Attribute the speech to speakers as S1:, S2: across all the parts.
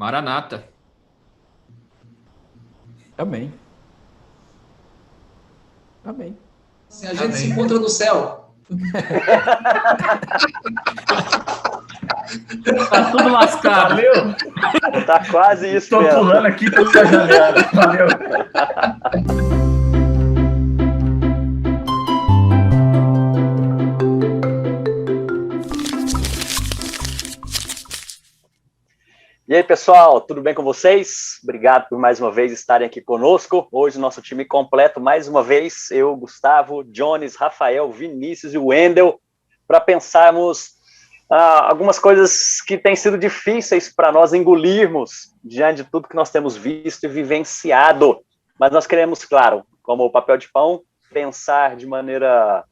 S1: Maranata.
S2: Amém. Amém.
S3: Assim, a gente se encontra no céu.
S1: Tá tudo lascado.
S4: Valeu!
S5: Tá quase isso
S4: Estou
S5: mesmo.
S4: pulando aqui pela janela. Valeu!
S5: E aí, pessoal, tudo bem com vocês? Obrigado por mais uma vez estarem aqui conosco. Hoje, nosso time completo, mais uma vez, eu, Gustavo, Jones, Rafael, Vinícius e Wendel, para pensarmos algumas coisas que têm sido difíceis para nós engolirmos diante de tudo que nós temos visto e vivenciado. Mas nós queremos, claro, como o papel de pão, pensar de maneira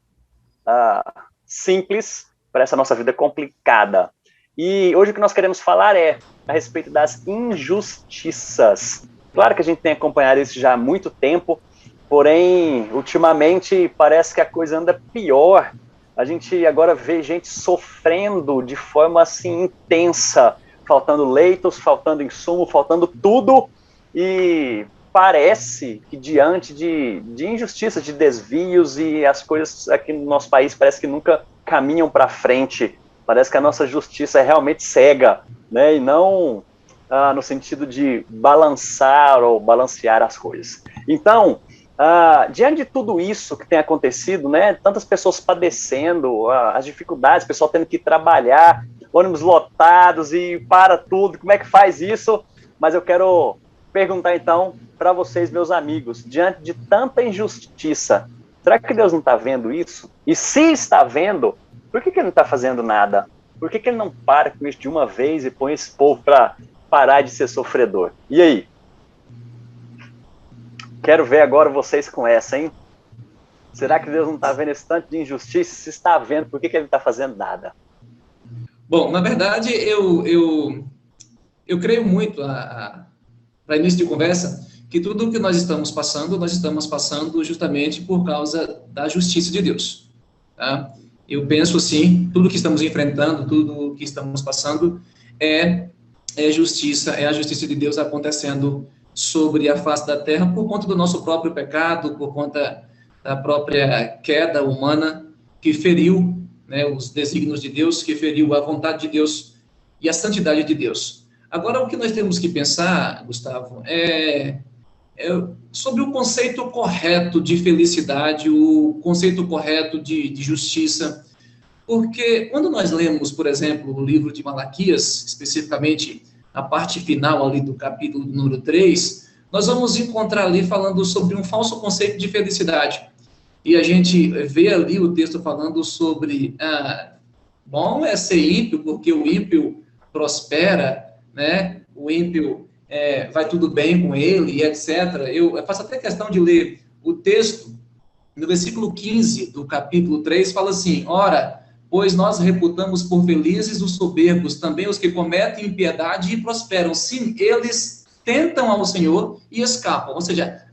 S5: simples para essa nossa vida complicada. E hoje o que nós queremos falar é a respeito das injustiças. Claro que a gente tem acompanhado isso já há muito tempo, porém, ultimamente, parece que a coisa anda pior. A gente agora vê gente sofrendo de forma assim intensa, faltando leitos, faltando insumo, faltando tudo, e parece que diante de injustiça, de desvios, e as coisas aqui no nosso país parece que nunca caminham para frente. Parece que a nossa justiça é realmente cega, né? E não no sentido de balançar ou balancear as coisas. Então, diante de tudo isso que tem acontecido, né? Tantas pessoas padecendo, as dificuldades, o pessoal tendo que trabalhar, ônibus lotados e para tudo, como é que faz isso? Mas eu quero perguntar então para vocês, meus amigos, diante de tanta injustiça, será que Deus não está vendo isso? E se está vendo, por que ele não está fazendo nada? Por que ele não para com isso de uma vez e põe esse povo para parar de ser sofredor? E aí? Quero ver agora vocês com essa, hein? Será que Deus não está vendo esse tanto de injustiça? Se está vendo, por que ele não está fazendo nada?
S3: Bom, na verdade, eu creio muito, para início de conversa, que tudo o que nós estamos passando justamente por causa da justiça de Deus, tá? Eu penso assim, tudo que estamos enfrentando, tudo que estamos passando é a justiça de Deus acontecendo sobre a face da terra por conta do nosso próprio pecado, por conta da própria queda humana que feriu, né, os desígnios de Deus, que feriu a vontade de Deus e a santidade de Deus. Agora, o que nós temos que pensar, Gustavo, é sobre o conceito correto de felicidade, o conceito correto de justiça, porque quando nós lemos, por exemplo, o livro de Malaquias, especificamente a parte final ali do capítulo número 3, nós vamos encontrar ali falando sobre um falso conceito de felicidade. E a gente vê ali o texto falando sobre, bom é ser ímpio, porque o ímpio prospera, né? O ímpio vai tudo bem com ele, e etc. Eu faço até questão de ler o texto, no versículo 15 do capítulo 3, fala assim: ora, pois nós reputamos por felizes os soberbos, também os que cometem impiedade e prosperam. Sim, eles tentam ao Senhor e escapam. Ou seja,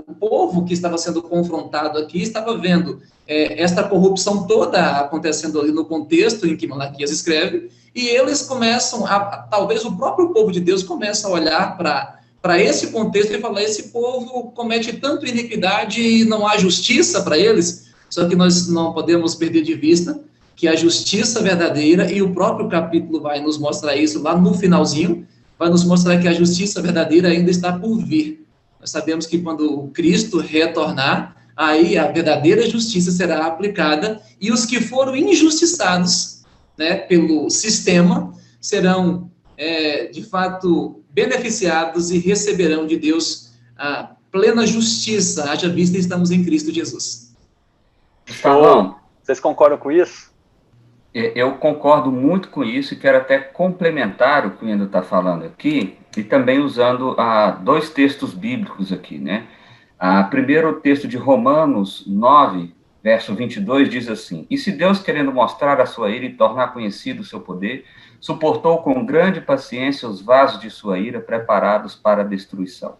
S3: o povo que estava sendo confrontado aqui estava vendo esta corrupção toda acontecendo ali no contexto em que Malaquias escreve, e eles começam talvez o próprio povo de Deus começa a olhar para esse contexto e falar: esse povo comete tanto iniquidade e não há justiça para eles. Só que nós não podemos perder de vista que a justiça verdadeira, e o próprio capítulo vai nos mostrar isso lá no finalzinho, vai nos mostrar que a justiça verdadeira ainda está por vir. Nós sabemos que quando o Cristo retornar, aí a verdadeira justiça será aplicada, e os que foram injustiçados, né, pelo sistema, serão, de fato, beneficiados e receberão de Deus a plena justiça, haja vista estamos em Cristo Jesus.
S5: Gustavão, vocês concordam com isso?
S4: Eu concordo muito com isso e quero até complementar o que o Wendel está falando aqui, e também usando dois textos bíblicos aqui, né? Primeiro, o texto de Romanos 9, verso 22, diz assim: e se Deus, querendo mostrar a sua ira e tornar conhecido o seu poder, suportou com grande paciência os vasos de sua ira preparados para a destruição.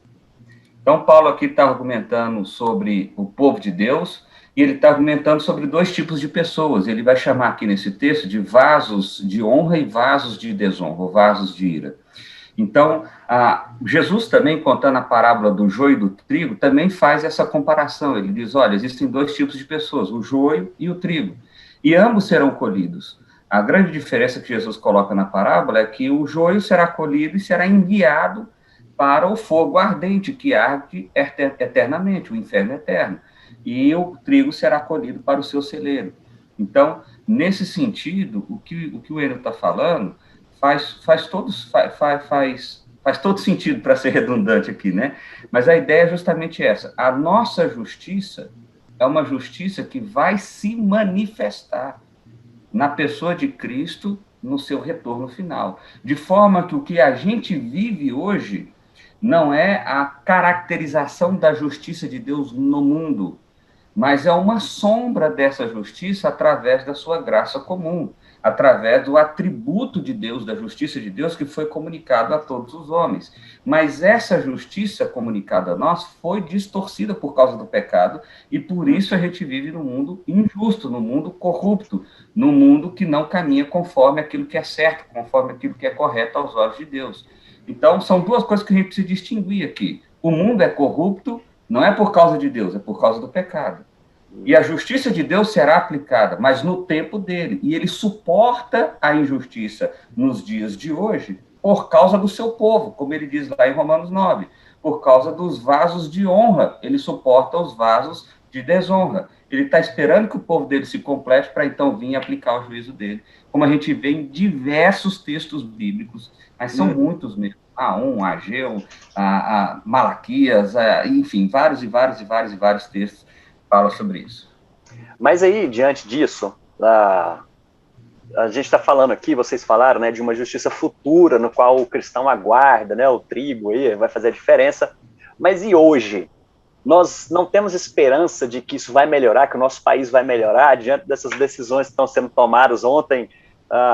S4: Então, Paulo aqui está argumentando sobre o povo de Deus, e ele está argumentando sobre dois tipos de pessoas. Ele vai chamar aqui nesse texto de vasos de honra e vasos de desonra, ou vasos de ira. Então, Jesus também, contando a parábola do joio e do trigo, também faz essa comparação. Ele diz, olha, existem dois tipos de pessoas, o joio e o trigo, e ambos serão colhidos. A grande diferença que Jesus coloca na parábola é que o joio será colhido e será enviado para o fogo ardente, que arde eternamente, o inferno eterno, e o trigo será colhido para o seu celeiro. Então, nesse sentido, o que o Enio está falando faz todo sentido, para ser redundante aqui, né? Mas a ideia é justamente essa. A nossa justiça é uma justiça que vai se manifestar na pessoa de Cristo no seu retorno final. De forma que o que a gente vive hoje não é a caracterização da justiça de Deus no mundo, mas é uma sombra dessa justiça através da sua graça comum, através do atributo de Deus, da justiça de Deus, que foi comunicado a todos os homens. Mas essa justiça comunicada a nós foi distorcida por causa do pecado, e por isso a gente vive num mundo injusto, num mundo corrupto, num mundo que não caminha conforme aquilo que é certo, conforme aquilo que é correto aos olhos de Deus. Então, são duas coisas que a gente precisa distinguir aqui. O mundo é corrupto, não é por causa de Deus, é por causa do pecado. E a justiça de Deus será aplicada, mas no tempo dele. E ele suporta a injustiça nos dias de hoje por causa do seu povo, como ele diz lá em Romanos 9. Por causa dos vasos de honra, ele suporta os vasos de desonra. Ele está esperando que o povo dele se complete para então vir aplicar o juízo dele. Como a gente vê em diversos textos bíblicos, mas são muitos mesmo. A Ageu, Malaquias, enfim, vários textos falam sobre isso.
S5: Mas aí, diante disso, a gente está falando aqui, vocês falaram, né, de uma justiça futura, no qual o cristão aguarda, né, o trigo aí vai fazer a diferença. Mas e hoje? Nós não temos esperança de que isso vai melhorar, que o nosso país vai melhorar, diante dessas decisões que estão sendo tomadas ontem.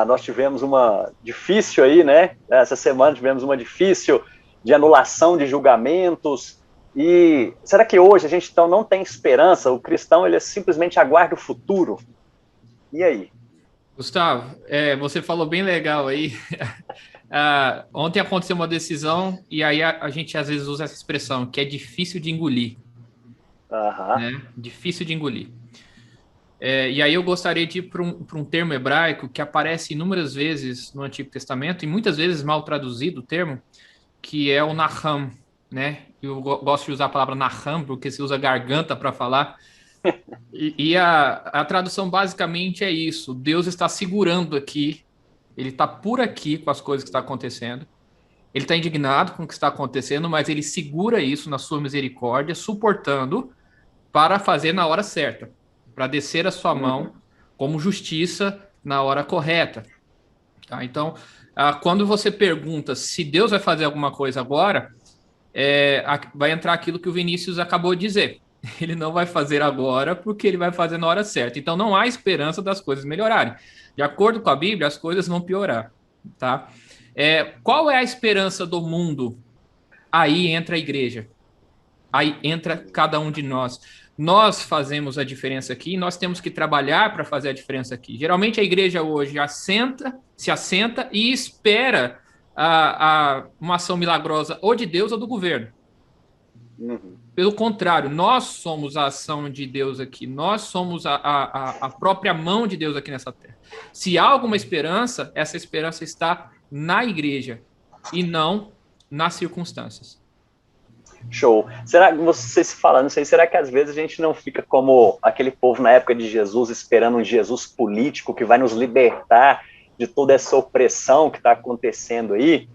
S5: Nós tivemos uma difícil aí, né? Essa semana tivemos uma difícil de anulação de julgamentos. E será que hoje a gente então não tem esperança? O cristão, ele simplesmente aguarda o futuro? E aí?
S1: Gustavo, você falou bem legal aí. Ontem aconteceu uma decisão e aí a gente às vezes usa essa expressão, que é difícil de engolir. Né? Difícil de engolir. E aí eu gostaria de ir para um termo hebraico que aparece inúmeras vezes no Antigo Testamento, e muitas vezes mal traduzido o termo, que é o Naham, né? Eu gosto de usar a palavra Naham, porque se usa garganta para falar. E a tradução basicamente é isso. Deus está segurando aqui, ele está por aqui com as coisas que estão acontecendo, ele está indignado com o que está acontecendo, mas ele segura isso na sua misericórdia, suportando para fazer na hora certa, para descer a sua mão como justiça na hora correta. Tá? Então, quando você pergunta se Deus vai fazer alguma coisa agora, vai entrar aquilo que o Vinícius acabou de dizer. Ele não vai fazer agora porque ele vai fazer na hora certa. Então, não há esperança das coisas melhorarem. De acordo com a Bíblia, as coisas vão piorar. Tá? Qual é a esperança do mundo? Aí entra a igreja. Aí entra cada um de nós. Nós fazemos a diferença aqui, nós temos que trabalhar para fazer a diferença aqui. Geralmente a igreja hoje se assenta e espera uma ação milagrosa ou de Deus ou do governo. Pelo contrário, nós somos a ação de Deus aqui, nós somos a própria mão de Deus aqui nessa terra. Se há alguma esperança, essa esperança está na igreja e não nas circunstâncias.
S5: Show. Será que você se falando isso aí, será que às vezes a gente não fica como aquele povo na época de Jesus, esperando um Jesus político que vai nos libertar de toda essa opressão que está acontecendo aí?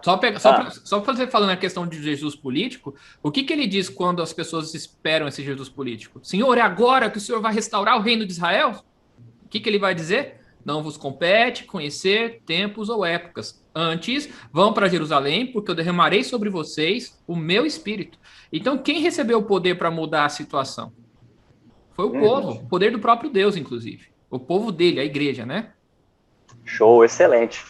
S1: Só para você falando na questão de Jesus político, o que ele diz quando as pessoas esperam esse Jesus político? Senhor, é agora que o Senhor vai restaurar o reino de Israel? O que ele vai dizer? Não vos compete conhecer tempos ou épocas. Antes, vão para Jerusalém, porque eu derramarei sobre vocês o meu espírito. Então, quem recebeu o poder para mudar a situação? Foi o povo, o poder do próprio Deus, inclusive. O povo dele, a igreja, né?
S5: Show, excelente.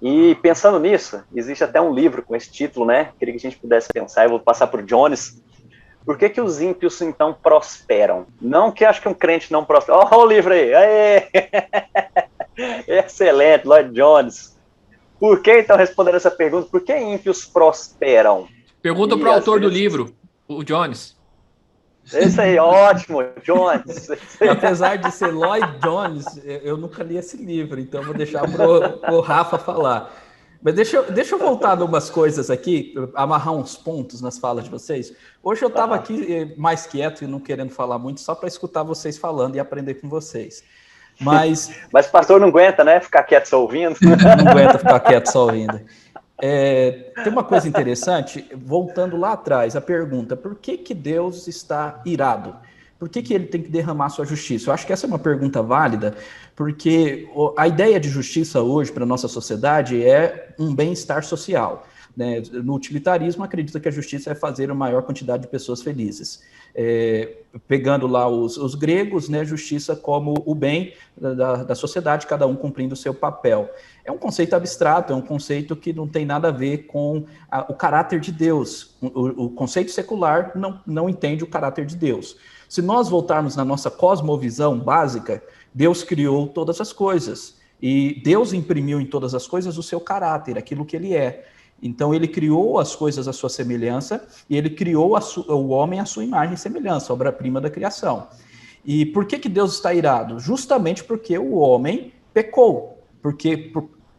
S5: E pensando nisso, existe até um livro com esse título, né? Queria que a gente pudesse pensar, eu vou passar por Jones. Por que os ímpios, então, prosperam? Não que acho que um crente não prospera. Olha o livro aí! Aê! Excelente, Lloyd Jones. Por que, então, respondendo essa pergunta, por que ímpios prosperam?
S1: Pergunta para o autor do livro, o Jones.
S5: Esse aí, ótimo, Jones.
S2: Apesar de ser Lloyd Jones, eu nunca li esse livro, então vou deixar pro Rafa falar. Mas deixa eu voltar umas coisas aqui, amarrar uns pontos nas falas de vocês. Hoje eu estava aqui mais quieto e não querendo falar muito, só para escutar vocês falando e aprender com vocês. Mas
S5: o pastor não aguenta, né? Ficar quieto só ouvindo.
S2: Não aguenta ficar quieto só ouvindo. Tem uma coisa interessante, voltando lá atrás, a pergunta, por que Deus está irado? Por que ele tem que derramar sua justiça? Eu acho que essa é uma pergunta válida, porque a ideia de justiça hoje para a nossa sociedade é um bem-estar social. Né? No utilitarismo, acredita que a justiça é fazer a maior quantidade de pessoas felizes. Pegando lá os gregos, né, justiça como o bem da sociedade, cada um cumprindo o seu papel. É um conceito abstrato, é um conceito que não tem nada a ver com o caráter de Deus. O conceito secular não entende o caráter de Deus. Se nós voltarmos na nossa cosmovisão básica, Deus criou todas as coisas. E Deus imprimiu em todas as coisas o seu caráter, aquilo que ele é. Então, ele criou as coisas à sua semelhança e ele criou o homem à sua imagem e semelhança, obra-prima da criação. E por que Deus está irado? Justamente porque o homem pecou. Porque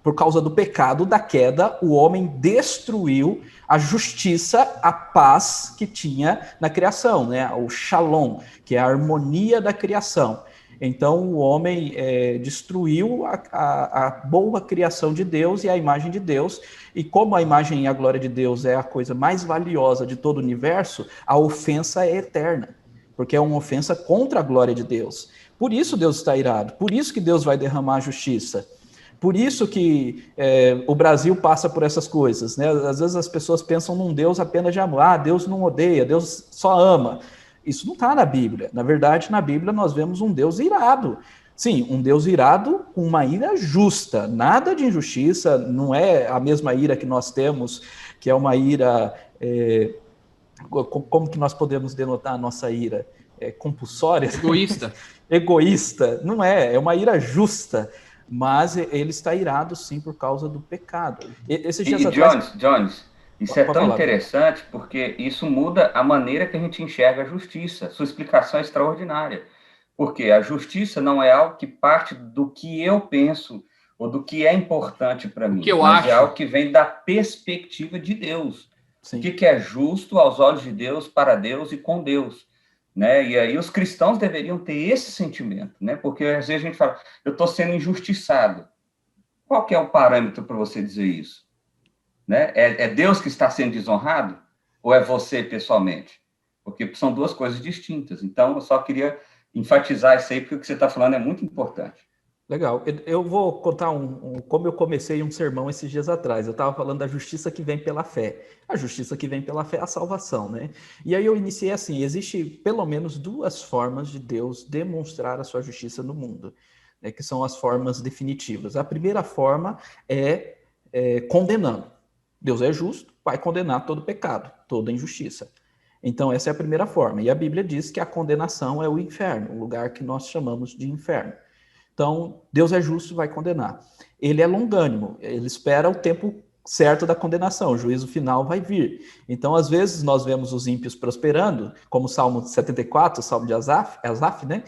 S2: por causa do pecado, da queda, o homem destruiu a justiça, a paz que tinha na criação, né? O shalom, que é a harmonia da criação. Então, o homem destruiu a boa criação de Deus e a imagem de Deus, e como a imagem e a glória de Deus é a coisa mais valiosa de todo o universo, a ofensa é eterna, porque é uma ofensa contra a glória de Deus. Por isso Deus está irado, por isso que Deus vai derramar a justiça, por isso que o Brasil passa por essas coisas, né? Às vezes as pessoas pensam num Deus apenas de amor, Deus não odeia, Deus só ama. Isso não está na Bíblia. Na verdade, na Bíblia nós vemos um Deus irado. Sim, um Deus irado com uma ira justa. Nada de injustiça, não é a mesma ira que nós temos, que é uma ira... como que nós podemos denotar a nossa ira? Compulsória?
S1: Egoísta.
S2: Egoísta. Não é uma ira justa. Mas ele está irado, sim, por causa do pecado.
S4: Jones, isso é tão interessante porque isso muda a maneira que a gente enxerga a justiça. Sua explicação é extraordinária. Porque a justiça não é algo que parte do que eu penso ou do que é importante para mim. Mas é algo que vem da perspectiva de Deus. Sim. O que é justo aos olhos de Deus, para Deus e com Deus. Né? E aí os cristãos deveriam ter esse sentimento. Né? Porque às vezes a gente fala, eu estou sendo injustiçado. Qual que é o parâmetro para você dizer isso? Né? É Deus que está sendo desonrado? Ou é você pessoalmente? Porque são duas coisas distintas. Então, eu só queria enfatizar isso aí, porque o que você está falando é muito importante.
S2: Legal. Eu vou contar como eu comecei um sermão esses dias atrás. Eu estava falando da justiça que vem pela fé. A justiça que vem pela fé é a salvação, né? E aí eu iniciei assim, existe pelo menos duas formas de Deus demonstrar a sua justiça no mundo, né, que são as formas definitivas. A primeira forma é condenando. Deus é justo, vai condenar todo pecado, toda injustiça. Então, essa é a primeira forma. E a Bíblia diz que a condenação é o inferno, o lugar que nós chamamos de inferno. Então, Deus é justo, vai condenar. Ele é longânimo, ele espera o tempo certo da condenação, o juízo final vai vir. Então, às vezes, nós vemos os ímpios prosperando, como o Salmo 74, o Salmo de Asaf, né?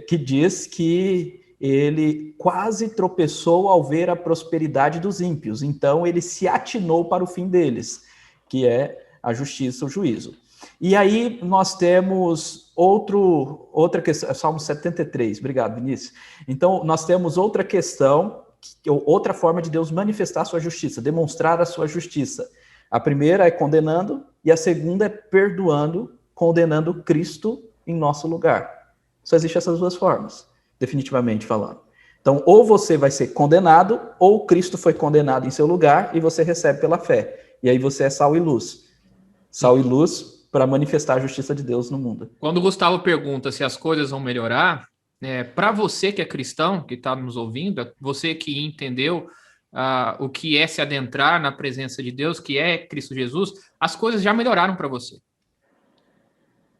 S2: Que diz que ele quase tropeçou ao ver a prosperidade dos ímpios. Então, ele se atinou para o fim deles, que é a justiça, o juízo. E aí nós temos outra questão, Salmo 73, obrigado, Vinícius. Então, nós temos outra questão, outra forma de Deus manifestar a sua justiça, demonstrar a sua justiça. A primeira é condenando, e a segunda é perdoando, condenando Cristo em nosso lugar. Só existem essas duas formas, definitivamente falando. Então, ou você vai ser condenado, ou Cristo foi condenado em seu lugar, e você recebe pela fé. E aí você é sal e luz. Sal e luz para manifestar a justiça de Deus no mundo.
S1: Quando o Gustavo pergunta se as coisas vão melhorar, para você que é cristão, que está nos ouvindo, você que entendeu o que é se adentrar na presença de Deus, que é Cristo Jesus, as coisas já melhoraram para você.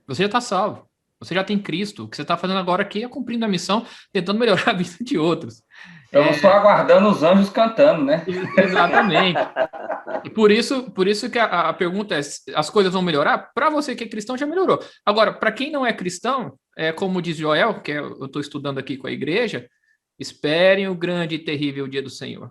S1: Você já está salvo. Você já tem Cristo. O que você está fazendo agora aqui é cumprindo a missão, tentando melhorar a vida de outros.
S4: Estamos só aguardando os anjos cantando, né?
S1: Exatamente. E por isso que a pergunta é, as coisas vão melhorar? Para você que é cristão, já melhorou. Agora, para quem não é cristão, como diz Joel, que eu estou estudando aqui com a igreja, esperem o grande e terrível dia do Senhor.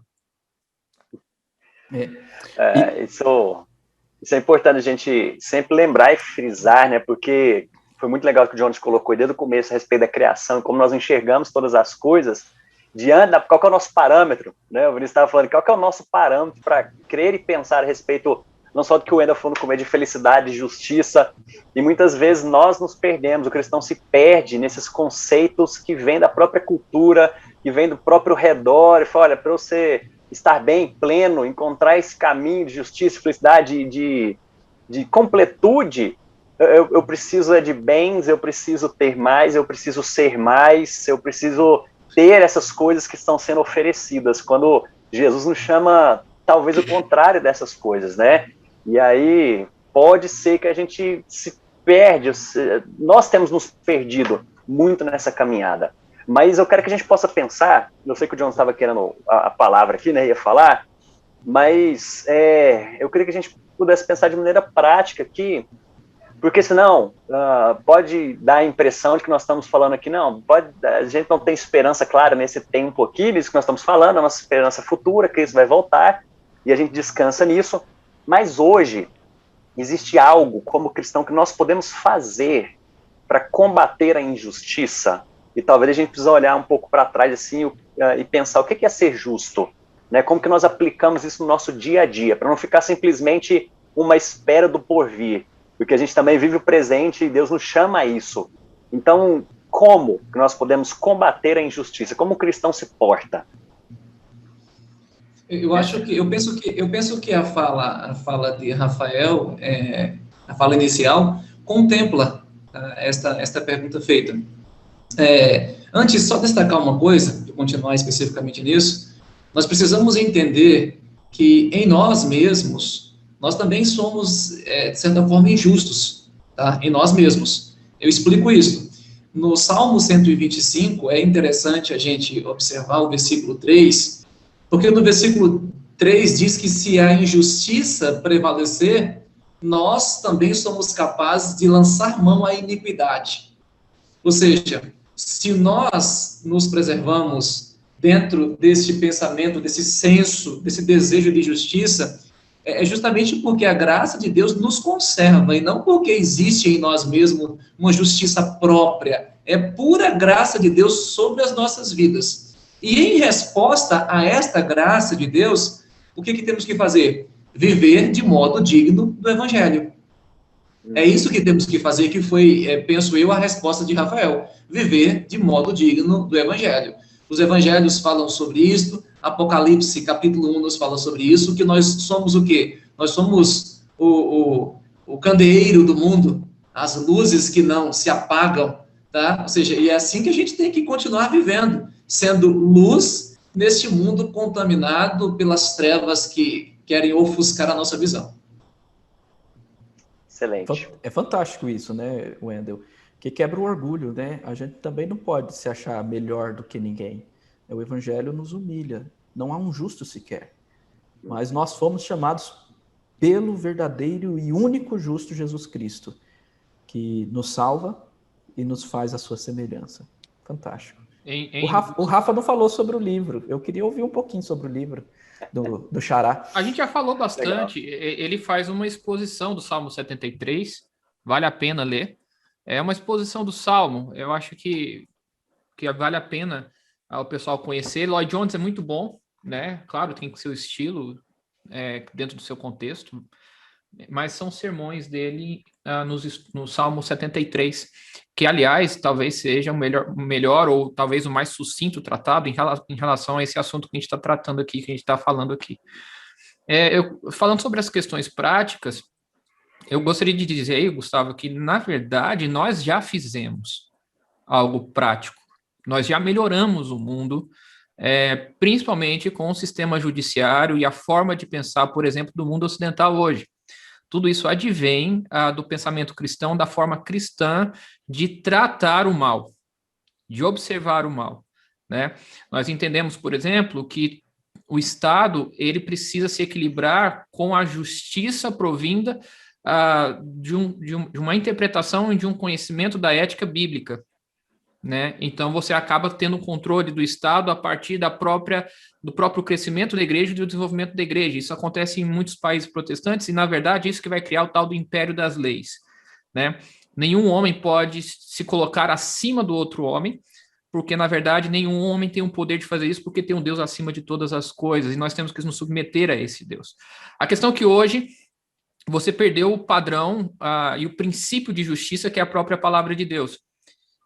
S5: Isso é importante a gente sempre lembrar e frisar, né? Porque foi muito legal que o Jones colocou desde o começo a respeito da criação, como nós enxergamos todas as coisas, qual que é o nosso parâmetro, né? O Vinícius estava falando, qual que é o nosso parâmetro para crer e pensar a respeito, não só do que o Wendel falou no começo, de felicidade, de justiça, e muitas vezes nós nos perdemos, o cristão se perde nesses conceitos que vêm da própria cultura, que vêm do próprio redor, e fala, olha, para você estar bem, pleno, encontrar esse caminho de justiça, felicidade, de completude, eu preciso de bens, eu preciso ter mais, eu preciso ser mais, eu preciso ter essas coisas que estão sendo oferecidas, quando Jesus nos chama, talvez, o contrário dessas coisas, né? E aí, pode ser que a gente se perde, nós temos nos perdido muito nessa caminhada, mas eu quero que a gente possa pensar, eu sei que o John estava querendo a palavra aqui, né, ia falar, mas eu queria que a gente pudesse pensar de maneira prática aqui, porque senão pode dar a impressão de que nós estamos falando aqui, a gente não tem esperança clara nesse tempo aqui, nisso que nós estamos falando, a nossa esperança futura, que isso vai voltar, e a gente descansa nisso, mas hoje existe algo como cristão que nós podemos fazer para combater a injustiça, e talvez a gente precise olhar um pouco para trás assim, e pensar o que é ser justo, né? Como que nós aplicamos isso no nosso dia a dia, para não ficar simplesmente uma espera do porvir, porque a gente também vive o presente e Deus nos chama a isso. Então, como que nós podemos combater a injustiça? Como o cristão se porta?
S3: Eu penso que a fala de Rafael, a fala inicial, contempla esta pergunta feita. Antes, só destacar uma coisa, de continuar especificamente nisso, nós precisamos entender que em nós mesmos, nós também somos, de certa forma, injustos, tá? Em nós mesmos. Eu explico isso. No Salmo 125, é interessante a gente observar o versículo 3, porque no versículo 3 diz que se a injustiça prevalecer, nós também somos capazes de lançar mão à iniquidade. Ou seja, se nós nos preservamos dentro deste pensamento, desse senso, desse desejo de justiça, é justamente porque a graça de Deus nos conserva, e não porque existe em nós mesmos uma justiça própria. É pura graça de Deus sobre as nossas vidas. E em resposta a esta graça de Deus, o que temos que fazer? Viver de modo digno do Evangelho. É isso que temos que fazer, que foi, penso eu, a resposta de Rafael. Viver de modo digno do Evangelho. Os evangelhos falam sobre isso, Apocalipse, capítulo 1, nos fala sobre isso, que nós somos o quê? Nós somos o candeeiro do mundo, as luzes que não se apagam, tá? Ou seja, e é assim que a gente tem que continuar vivendo, sendo luz neste mundo contaminado pelas trevas que querem ofuscar a nossa visão.
S5: Excelente.
S2: É fantástico isso, né, Wendel? Que quebra o orgulho, né? A gente também não pode se achar melhor do que ninguém. O Evangelho nos humilha. Não há um justo sequer. Mas nós fomos chamados pelo verdadeiro e único justo Jesus Cristo, que nos salva e nos faz a sua semelhança. Fantástico. O Rafa não falou sobre o livro. Eu queria ouvir um pouquinho sobre o livro do Xará.
S1: A gente já falou bastante. Legal. Ele faz uma exposição do Salmo 73. Vale a pena ler. É uma exposição do Salmo. Eu acho que vale a pena o pessoal conhecer. Lloyd Jones é muito bom, né? Claro, tem o seu estilo dentro do seu contexto, mas são sermões dele no Salmo 73, que, aliás, talvez seja o melhor ou talvez o mais sucinto tratado em relação a esse assunto que a gente está tratando aqui, que a gente está falando aqui. Falando sobre as questões práticas, eu gostaria de dizer aí, Gustavo, que, na verdade, nós já fizemos algo prático. Nós já melhoramos o mundo, principalmente com o sistema judiciário e a forma de pensar, por exemplo, do mundo ocidental hoje. tudo isso advém do pensamento cristão, da forma cristã de tratar o mal, de observar o mal, né? Nós entendemos, por exemplo, que o Estado ele precisa se equilibrar com a justiça provinda de uma interpretação e de um conhecimento da ética bíblica, né? Então você acaba tendo controle do Estado a partir do próprio crescimento da igreja e do desenvolvimento da igreja. Isso acontece em muitos países protestantes e, na verdade, isso que vai criar o tal do império das leis, né? Nenhum homem pode se colocar acima do outro homem, porque, na verdade, nenhum homem tem o poder de fazer isso, porque tem um Deus acima de todas as coisas, e nós temos que nos submeter a esse Deus. A questão é que hoje você perdeu o padrão e o princípio de justiça, que é a própria palavra de Deus.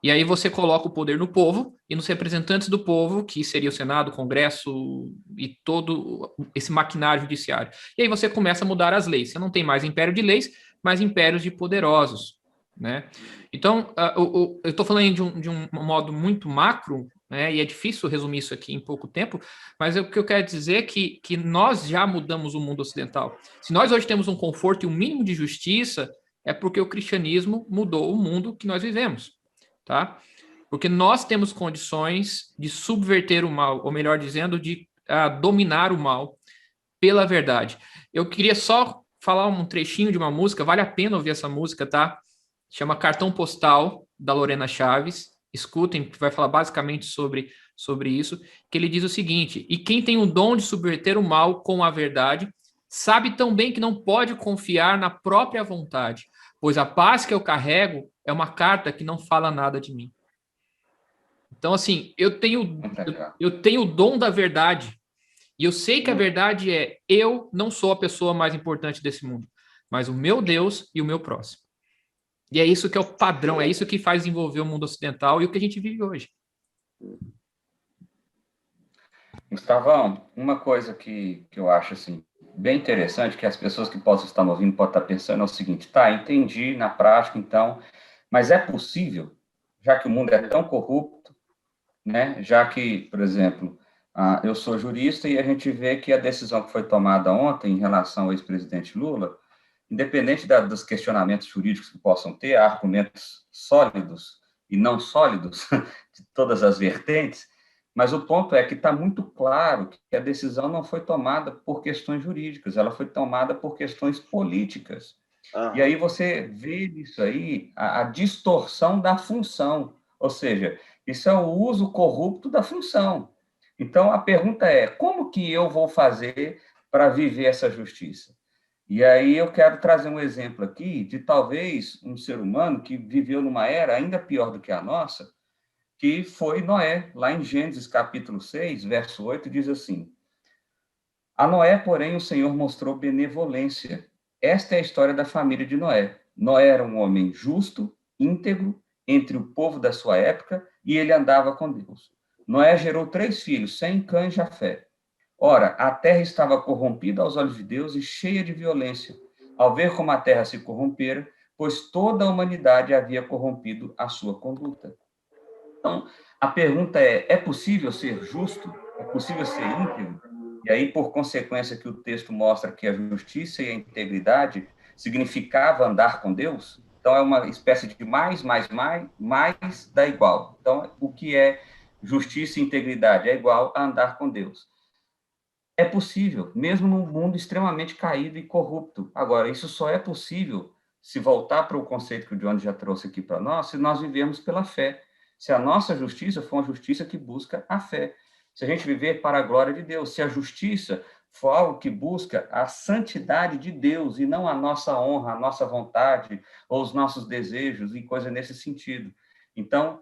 S1: E aí você coloca o poder no povo e nos representantes do povo, que seria o Senado, o Congresso e todo esse maquinário judiciário. E aí você começa a mudar as leis. Você não tem mais império de leis, mas impérios de poderosos, né? Então, eu estou falando de um modo muito macro, né? E é difícil resumir isso aqui em pouco tempo, mas o que eu quero dizer é que nós já mudamos o mundo ocidental. Se nós hoje temos um conforto e um mínimo de justiça, é porque o cristianismo mudou o mundo que nós vivemos. Tá? Porque nós temos condições de subverter o mal, ou melhor dizendo, de dominar o mal pela verdade. Eu queria só falar um trechinho de uma música, vale a pena ouvir essa música, tá? Chama Cartão Postal, da Lorena Chaves. Escutem, que vai falar basicamente sobre isso, que ele diz o seguinte: e quem tem o dom de subverter o mal com a verdade, sabe tão bem que não pode confiar na própria vontade, pois a paz que eu carrego é uma carta que não fala nada de mim. Então, assim, eu tenho o dom da verdade. E eu sei que a verdade é: eu não sou a pessoa mais importante desse mundo, mas o meu Deus e o meu próximo. E é isso que é o padrão, é isso que faz desenvolver o mundo ocidental e o que a gente vive hoje.
S4: Gustavão, uma coisa que eu acho assim, bem interessante, que as pessoas que possam estar me ouvindo podem estar pensando é o seguinte: tá, entendi na prática, então, mas é possível, já que o mundo é tão corrupto, né, já que, por exemplo, eu sou jurista e a gente vê que a decisão que foi tomada ontem em relação ao ex-presidente Lula, independente dos questionamentos jurídicos que possam ter, há argumentos sólidos e não sólidos de todas as vertentes, mas o ponto é que está muito claro que a decisão não foi tomada por questões jurídicas, ela foi tomada por questões políticas. E aí você vê nisso aí a distorção da função, ou seja, isso é o uso corrupto da função. Então, a pergunta é: como que eu vou fazer para viver essa justiça? E aí eu quero trazer um exemplo aqui de talvez um ser humano que viveu numa era ainda pior do que a nossa, que foi Noé. Lá em Gênesis capítulo 6, verso 8, diz assim: a Noé, porém, o Senhor mostrou benevolência. Esta é a história da família de Noé. Noé era um homem justo, íntegro, entre o povo da sua época, e ele andava com Deus. Noé gerou 3 filhos, Sem, Cã e Jafé. Ora, a terra estava corrompida aos olhos de Deus e cheia de violência, ao ver como a terra se corrompera, pois toda a humanidade havia corrompido a sua conduta. Então, a pergunta é possível ser justo? É possível ser íntegro? E aí, por consequência, que o texto mostra que a justiça e a integridade significava andar com Deus? Então, é uma espécie de mais dá igual. Então, o que é justiça e integridade? É igual a andar com Deus. É possível, mesmo num mundo extremamente caído e corrupto. Agora, isso só é possível, se voltar para o conceito que o Johnny já trouxe aqui para nós, se nós vivermos pela fé. Se a nossa justiça for uma justiça que busca a fé. Se a gente viver para a glória de Deus. Se a justiça for algo que busca a santidade de Deus e não a nossa honra, a nossa vontade ou os nossos desejos e coisa nesse sentido. Então,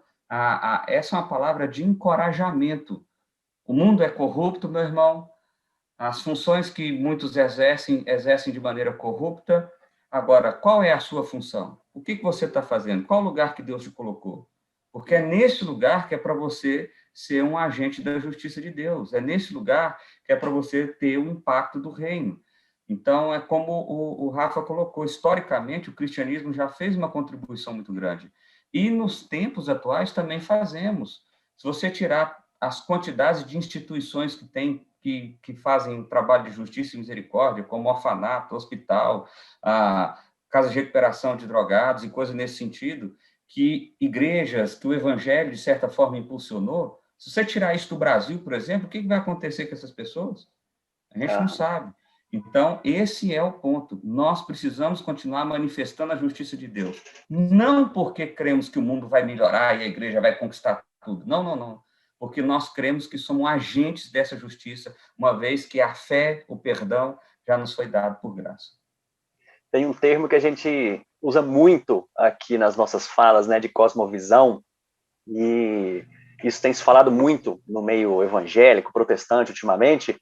S4: essa é uma palavra de encorajamento. O mundo é corrupto, meu irmão. As funções que muitos exercem de maneira corrupta. Agora, qual é a sua função? O que você está fazendo? Qual lugar que Deus te colocou? Porque é nesse lugar que é para você ser um agente da justiça de Deus. É nesse lugar que é para você ter o impacto do reino. Então, é como o Rafa colocou, historicamente, o cristianismo já fez uma contribuição muito grande. E nos tempos atuais também fazemos. Se você tirar as quantidades de instituições que tem que fazem trabalho de justiça e misericórdia, como orfanato, hospital, a casa de recuperação de drogados e coisas nesse sentido, que igrejas que o evangelho, de certa forma, impulsionou. Se você tirar isso do Brasil, por exemplo, o que vai acontecer com essas pessoas? A gente não sabe. Então, esse é o ponto. Nós precisamos continuar manifestando a justiça de Deus. Não porque cremos que o mundo vai melhorar e a igreja vai conquistar tudo. Não, não, não. Porque nós cremos que somos agentes dessa justiça, uma vez que a fé, o perdão, já nos foi dado por graça.
S5: Tem um termo que a gente usa muito aqui nas nossas falas, né, de cosmovisão, e isso tem se falado muito no meio evangélico, protestante, ultimamente.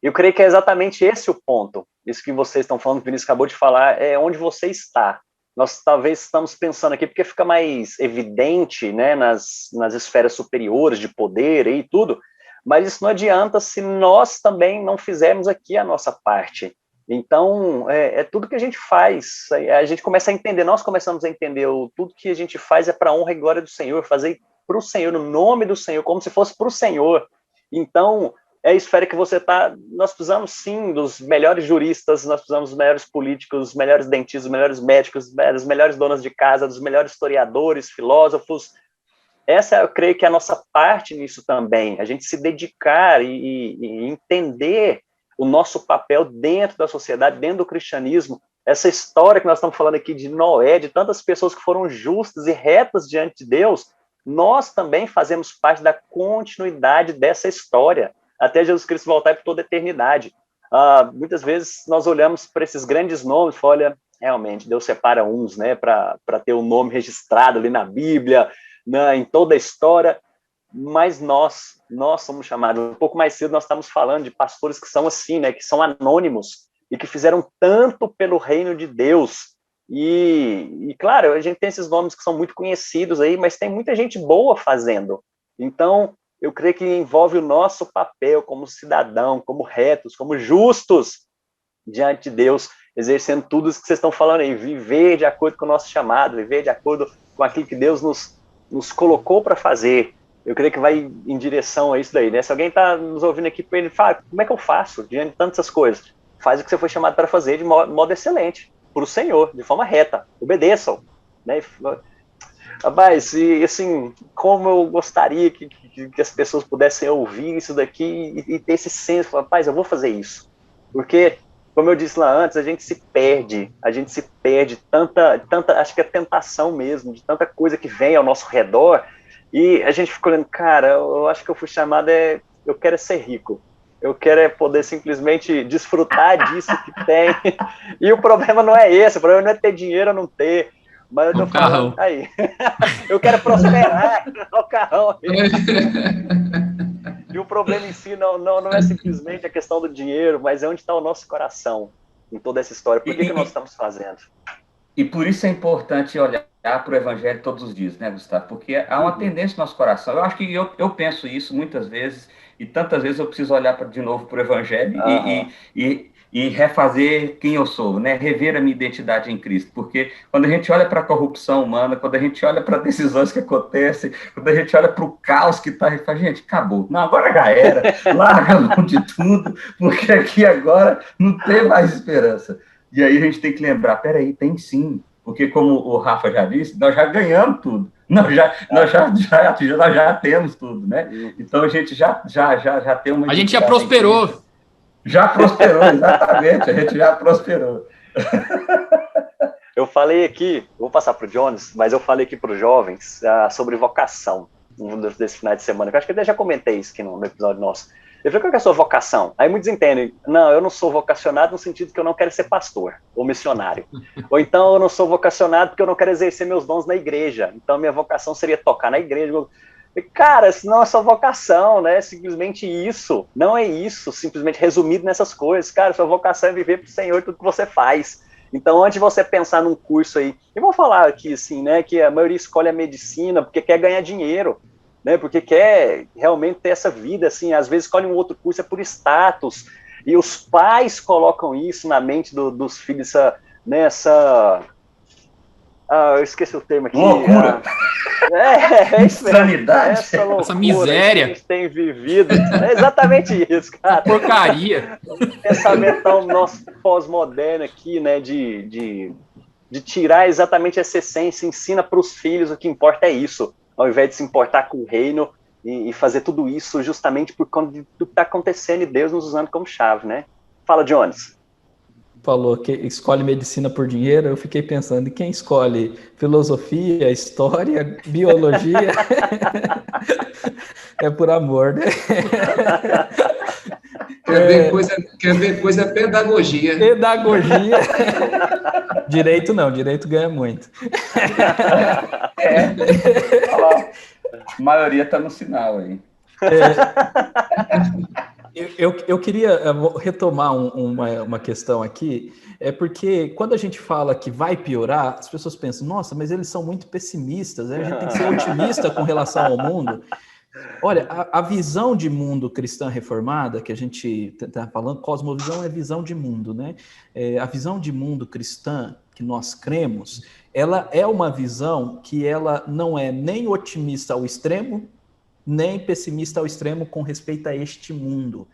S5: Eu creio que é exatamente esse o ponto. Isso que vocês estão falando, que o Vinícius acabou de falar, é onde você está. Nós talvez estamos pensando aqui, porque fica mais evidente, né, nas esferas superiores de poder e tudo, mas isso não adianta se nós também não fizermos aqui a nossa parte. Então, é tudo que a gente faz, a gente começa a entender, nós começamos a entender, tudo que a gente faz é para a honra e glória do Senhor, fazer para o Senhor, no nome do Senhor, como se fosse para o Senhor. Então, é a esfera que você está, nós precisamos sim dos melhores juristas, nós precisamos dos melhores políticos, dos melhores dentistas, dos melhores médicos, das melhores donas de casa, dos melhores historiadores, filósofos. Essa, eu creio que é a nossa parte nisso também, a gente se dedicar e entender o nosso papel dentro da sociedade, dentro do cristianismo. Essa história que nós estamos falando aqui de Noé, de tantas pessoas que foram justas e retas diante de Deus, nós também fazemos parte da continuidade dessa história, até Jesus Cristo voltar por toda a eternidade. Muitas vezes nós olhamos para esses grandes nomes e falamos, olha, realmente, Deus separa uns, né, para ter o nome registrado ali na Bíblia, em toda a história, mas nós somos chamados. Um pouco mais cedo nós estamos falando de pastores que são assim, né, que são anônimos e que fizeram tanto pelo reino de Deus. E claro, a gente tem esses nomes que são muito conhecidos aí, mas tem muita gente boa fazendo. Então, eu creio que envolve o nosso papel como cidadão, como retos, como justos diante de Deus, exercendo tudo isso que vocês estão falando aí, viver de acordo com o nosso chamado, viver de acordo com aquilo que Deus nos colocou para fazer. Eu creio que vai em direção a isso daí, né? Se alguém está nos ouvindo aqui, ele fala, como é que eu faço diante de tantas coisas? Faz o que você foi chamado para fazer de modo excelente, para o Senhor, de forma reta, obedeçam, né? Mas, e assim, como eu gostaria que as pessoas pudessem ouvir isso daqui e ter esse senso, rapaz, eu vou fazer isso. Porque, como eu disse lá antes, a gente se perde tanta, acho que é tentação mesmo, de tanta coisa que vem ao nosso redor, e a gente fica olhando, cara, eu acho que eu fui chamado, eu quero ser rico. Eu quero poder simplesmente desfrutar disso que tem. E o problema não é esse, o problema não é ter dinheiro ou não ter. Mas eu tô falando, aí, eu quero prosperar no carrão. E o problema em si não é simplesmente a questão do dinheiro, mas é onde está o nosso coração em toda essa história. Por que nós estamos fazendo?
S4: E por isso é importante olhar para o Evangelho todos os dias, né, Gustavo? Porque há uma tendência no nosso coração. Eu acho que eu penso isso muitas vezes, e tantas vezes eu preciso olhar de novo para o Evangelho e refazer quem eu sou, né? Rever a minha identidade em Cristo, porque quando a gente olha para a corrupção humana, quando a gente olha para decisões que acontecem, quando a gente olha para o caos que está, a gente fala, gente, acabou, não, agora já era, larga a mão de tudo, porque aqui agora não tem mais esperança. E aí a gente tem que lembrar, peraí, tem sim, porque como o Rafa já disse, nós já ganhamos tudo, nós já temos tudo, né? Então a gente já tem uma...
S1: A gente já prosperou.
S4: Já prosperou, exatamente, a gente já prosperou.
S5: Eu falei aqui, vou passar para o Jones, mas eu falei aqui para os jovens sobre vocação, desse final de semana, que eu acho que eu já comentei isso aqui no episódio nosso. Eu falei, qual é a sua vocação? Aí muitos entendem, não, eu não sou vocacionado no sentido que eu não quero ser pastor ou missionário. Ou então eu não sou vocacionado porque eu não quero exercer meus dons na igreja. Então minha vocação seria tocar na igreja. Cara, isso não é sua vocação, né? Simplesmente isso. Não é isso, simplesmente resumido nessas coisas. Cara, sua vocação é viver para o Senhor tudo que você faz. Então, antes de você pensar num curso aí, eu vou falar aqui, assim, né, que a maioria escolhe a medicina porque quer ganhar dinheiro, né? Porque quer realmente ter essa vida, assim, às vezes escolhe um outro curso, é por status. E os pais colocam isso na mente dos filhos, eu esqueci o termo aqui.
S4: Loucura!
S5: Insanidade.
S1: Essa miséria
S5: que a gente tem vivido. É exatamente isso, cara.
S1: Porcaria.
S5: Pensamento nosso pós-moderno aqui, né, de tirar exatamente essa essência, ensina para os filhos o que importa é isso, ao invés de se importar com o reino e fazer tudo isso justamente por conta do que está acontecendo e Deus nos usando como chave, né? Fala, Jones.
S2: Falou que escolhe medicina por dinheiro, eu fiquei pensando em quem escolhe filosofia, história, biologia, é por amor, né?
S3: Quer ver coisa pedagogia.
S2: Pedagogia. Direito não, direito ganha muito.
S4: A maioria está no sinal aí.
S2: Eu queria retomar uma questão aqui, porque quando a gente fala que vai piorar, as pessoas pensam, nossa, mas eles são muito pessimistas, né? A gente tem que ser otimista com relação ao mundo. Olha, a visão de mundo cristã reformada, que a gente está falando, cosmovisão é visão de mundo, né? A visão de mundo cristã que nós cremos, ela é uma visão que ela não é nem otimista ao extremo, nem pessimista ao extremo com respeito a este mundo.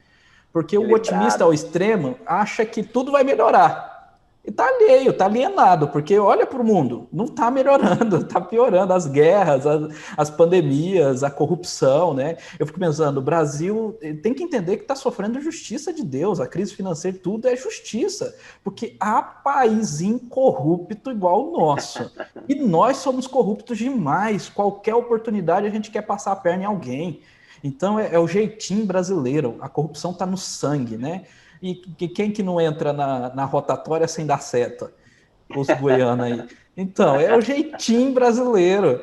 S2: Porque o otimista ao extremo acha que tudo vai melhorar. E está alheio, está alienado, porque olha para o mundo, não está melhorando, está piorando as guerras, as pandemias, a corrupção, né? Eu fico pensando, o Brasil tem que entender que está sofrendo justiça de Deus, a crise financeira, tudo é justiça, porque há país incorrupto igual o nosso, e nós somos corruptos demais, qualquer oportunidade a gente quer passar a perna em alguém. Então é o jeitinho brasileiro, a corrupção está no sangue, né? E quem que não entra na rotatória sem dar seta? Os goianos aí. Então, é o jeitinho brasileiro,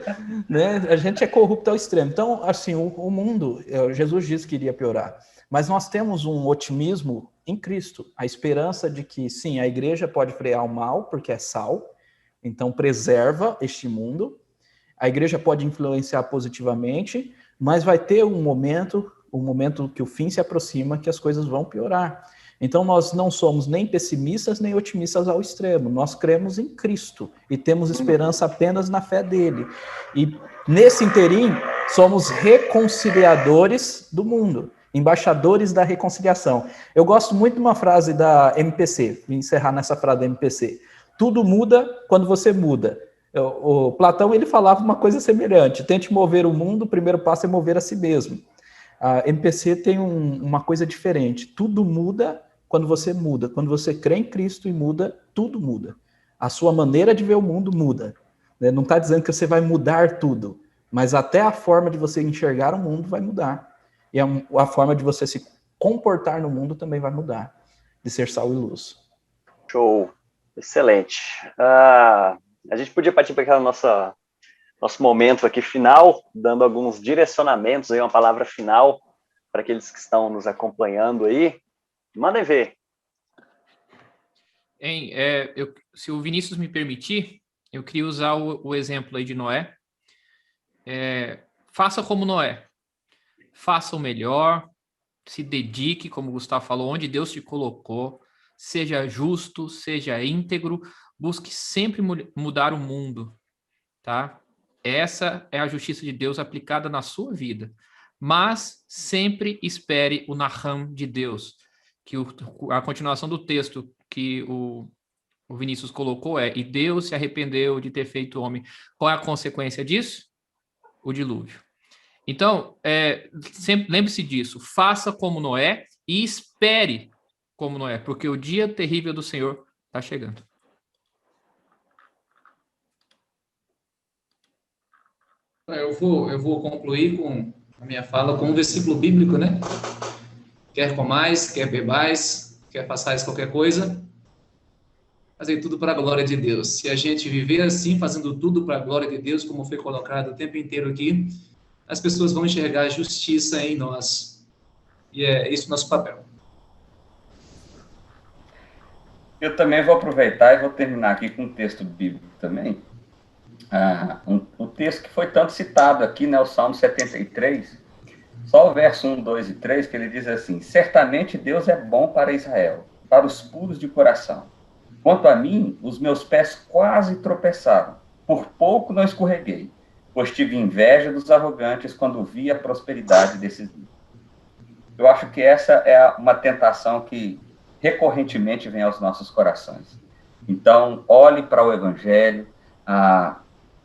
S2: né? A gente é corrupto ao extremo. Então, assim, o mundo, Jesus disse que iria piorar, mas nós temos um otimismo em Cristo, a esperança de que, sim, a igreja pode frear o mal, porque é sal, então preserva este mundo, a igreja pode influenciar positivamente, mas vai ter um momento que o fim se aproxima, que as coisas vão piorar. Então, nós não somos nem pessimistas, nem otimistas ao extremo. Nós cremos em Cristo e temos esperança apenas na fé dele. E, nesse interim, somos reconciliadores do mundo, embaixadores da reconciliação. Eu gosto muito de uma frase da MPC, vou encerrar nessa frase da MPC. Tudo muda quando você muda. O Platão, ele falava uma coisa semelhante. Tente mover o mundo, o primeiro passo é mover a si mesmo. A MPC tem uma coisa diferente. Tudo muda quando você muda. Quando você crê em Cristo e muda, tudo muda. A sua maneira de ver o mundo muda. Não está dizendo que você vai mudar tudo, mas até a forma de você enxergar o mundo vai mudar. E a forma de você se comportar no mundo também vai mudar, de ser sal e luz.
S5: Show. Excelente. A gente podia partir para aquela nosso momento aqui final, dando alguns direcionamentos, aí, uma palavra final para aqueles que estão nos acompanhando aí. Mandem ver.
S1: Se o Vinícius me permitir, eu queria usar o exemplo aí de Noé. Faça como Noé. Faça o melhor, se dedique, como o Gustavo falou, onde Deus te colocou, seja justo, seja íntegro, busque sempre mudar o mundo, tá? Essa é a justiça de Deus aplicada na sua vida. Mas sempre espere o Naham de Deus, que a continuação do texto que o Vinícius colocou e Deus se arrependeu de ter feito o homem. Qual é a consequência disso? O dilúvio. Então, sempre lembre-se disso. Faça como Noé e espere como Noé, porque o dia terrível do Senhor está chegando.
S3: Eu vou concluir com a minha fala com um versículo bíblico, né? Quer comais, quer bebais, quer façais qualquer coisa, fazer tudo para a glória de Deus. Se a gente viver assim, fazendo tudo para a glória de Deus, como foi colocado o tempo inteiro aqui, as pessoas vão enxergar a justiça em nós. E é esse o nosso papel.
S4: Eu também vou aproveitar e vou terminar aqui com um texto bíblico também. Um texto que foi tanto citado aqui, né, o Salmo 73, só o verso 1, 2 e 3, que ele diz assim: certamente Deus é bom para Israel, para os puros de coração. Quanto a mim, os meus pés quase tropeçaram, por pouco não escorreguei, pois tive inveja dos arrogantes quando vi a prosperidade desses ímpios. Eu acho que essa é uma tentação que recorrentemente vem aos nossos corações. Então, olhe para o Evangelho,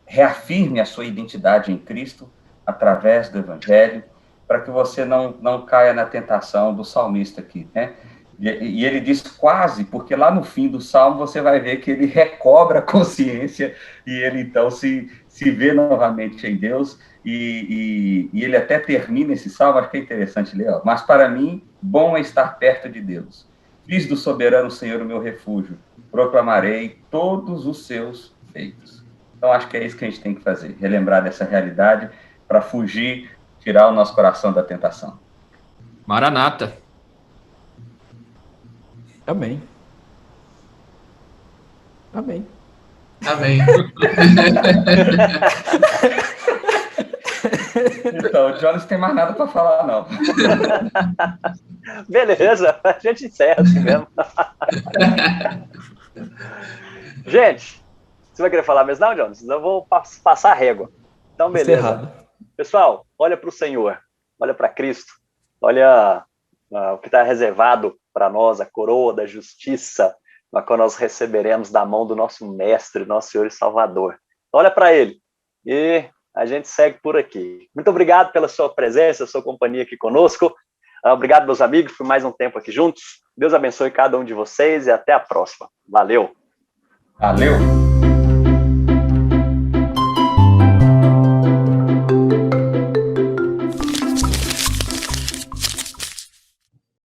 S4: reafirme a sua identidade em Cristo através do Evangelho, para que você não caia na tentação do salmista aqui, né? E ele diz quase, porque lá no fim do salmo você vai ver que ele recobra a consciência e ele então se vê novamente em Deus e ele até termina esse salmo, acho que é interessante ler, ó, mas para mim, bom é estar perto de Deus. Fiz do soberano Senhor o meu refúgio, proclamarei todos os seus feitos. Então acho que é isso que a gente tem que fazer, relembrar dessa realidade para fugir, tirar o nosso coração da tentação.
S1: Maranata.
S2: Amém. Amém.
S3: Amém.
S4: Então, o Jones tem mais nada para falar, não.
S5: Beleza, a gente encerra assim mesmo. Gente, você vai querer falar mesmo, não, Jones? Eu vou passar a régua. Então, beleza.
S2: Encerrado.
S5: Pessoal, olha para o Senhor, olha para Cristo, olha o que está reservado para nós, a coroa da justiça, a qual nós receberemos da mão do nosso Mestre, nosso Senhor e Salvador. Olha para Ele e a gente segue por aqui. Muito obrigado pela sua presença, sua companhia aqui conosco. Obrigado, meus amigos, por mais um tempo aqui juntos. Deus abençoe cada um de vocês e até a próxima. Valeu!
S4: Valeu!